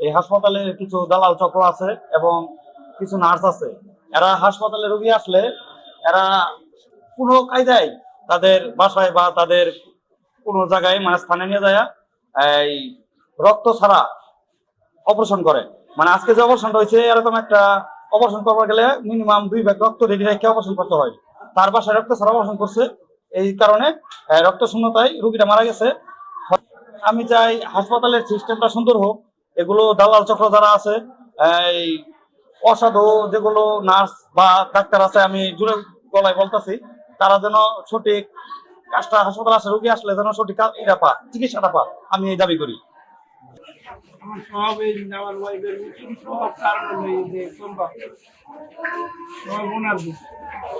এই হাসপাতালে কিছু দালাল চক্র আছে এবং কিছু নার্স আছে। এরা হাসপাতালে রোগী আসলে এরা কোনো কায়দায় তাদের বাসায় বা তাদের কোনো জায়গায় মানে স্থানে নিয়ে যায় এই রক্ত ছাড়া অপারেশন করে। মানে আজকে যে অপারেশনটা হয়েছে এরকম একটা অপারেশন করবার গেলে মিনিমাম 2 ভাগ রক্ত রেডি রেখে অপারেশন করতে হয়। তার বাসায় রক্ত ছাড়া অপারেশন করছে, এই কারণে রক্ত শূন্যতায় রোগীটা মারা গেছে। আমি চাই হাসপাতালের সিস্টেমটা সুন্দর হোক। এগুলো দালাল চক্র যারা আছে, এই অসাধু যেগুলো নার্স বা ডাক্তার আছে, আমি জোরে গলায় বলতেছি, তারা যেন সঠিক কাজটা হাসপাতাল আসে, রোগী আসলে যেন সঠিক এটা পা চিকিৎসাটা পা, আমি এই দাবি করি। আমার সব এই আমার ওয়াইফের সব কারণ হলো এই যে সম্ভব সব ওনার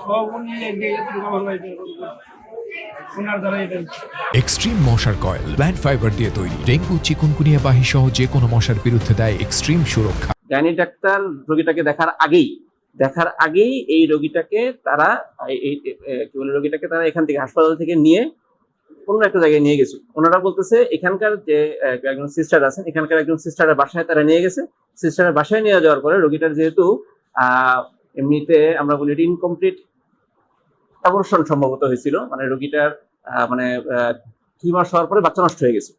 সব উনি আমার ওয়াইফের ওনার দ্বারা এটা এক্সট্রিম মশার কয়েল প্ল্যান্ট ফাইবার দিয়ে তৈরি, ডেঙ্গু চিকুনগুনিয়া বাহি সহ যে কোনো মশার বিরুদ্ধে দেয় এক্সট্রিম সুরক্ষা। গাইনি ডাক্তার রোগীটাকে দেখার আগেই এই রোগীটাকে তারা রোগীটাকে তারা এখান থেকে হাসপাতাল থেকে নিয়ে অন্য একটা জায়গায় নিয়ে গেছে। ওনারা বলতেছে এখানকার যে একজন সিস্টার আছেন, এখানকার একজন সিস্টারের বাসায় তারা নিয়ে গেছে। সিস্টারের বাসায় নিয়ে যাওয়ার পরে রোগীটার যেহেতু এমনিতে আমরা বলি ইনকমপ্লিট অ্যাবর্শন সম্ভবত হয়েছিল, মানে রোগীটার মানে 2 মাস হওয়ার পরে বাচ্চা নষ্ট হয়ে গেছে।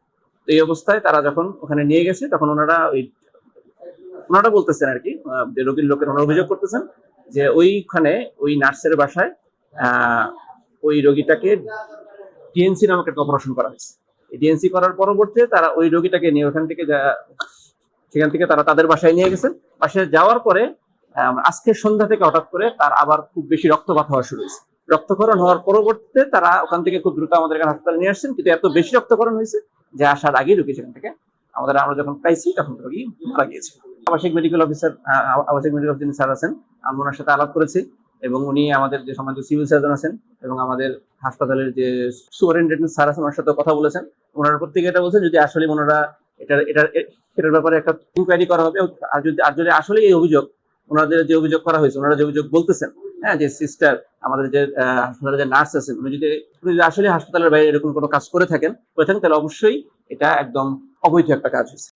তো এই অবস্থায় তারা যখন ওখানে নিয়ে গেছে তখন ওনারা বলতেছেন আর কি, যে রোগীর লোকের ওনারা অভিযোগ করতেছেন যে ওইখানে ওই নার্সের বাসায় ওই রোগীটাকে ডিএনসি নামক একটা অপারেশন করা হয়েছে। ডিএনসি করার পরবর্তীতে তারা ওই রোগীটাকে নিয়ে সেখান থেকে তারা তাদের বাসায় নিয়ে গেছেন। বাসায় যাওয়ার পরে আজকে সন্ধ্যা থেকে হঠাৎ করে তার আবার খুব বেশি রক্তপাত হওয়া শুরু হয়েছে। রক্তক্ষরণ হওয়ার পরবর্তীতে তারা ওখান থেকে খুব দ্রুত আমাদের এখানে হাসপাতালে নিয়ে আসছেন, কিন্তু এত বেশি রক্তক্ষরণ হয়েছে যে আসার আগেই রোগী সেখান থেকে আমরা যখন পাইছি তখন রোগী মারা গিয়েছে। আবাসিক মেডিকেল অফিসার যিনি স্যার আছেন, আমরা ওনার সাথে আলাপ করেছি এবং উনি আমাদের যে সম্মানিত সিভিল সার্জন আছেন এবং আমাদের হাসপাতালের যে সুপারিনটেন্ডেন্ট স্যার আছেন ওনার সাথে কথা বলেছেন। ওনারা প্রত্যেকে এটা বলছেন যদি আসলে ওনারা এটার ব্যাপারে একটা ইনকোয়ারি করা হবে, আর যদি আসলে এই অভিযোগ ওনাদের যে অভিযোগ করা হয়েছে, ওনারা যে অভিযোগ বলতেছেন, হ্যাঁ, যে সিস্টার আমাদের যে হাসপাতালের যে নার্স আছেন উনি যদি আসলে হাসপাতালের বাইরে এরকম কোনো কাজ করে থাকেন তাহলে অবশ্যই এটা একদম অবৈধ একটা কাজ হয়েছে।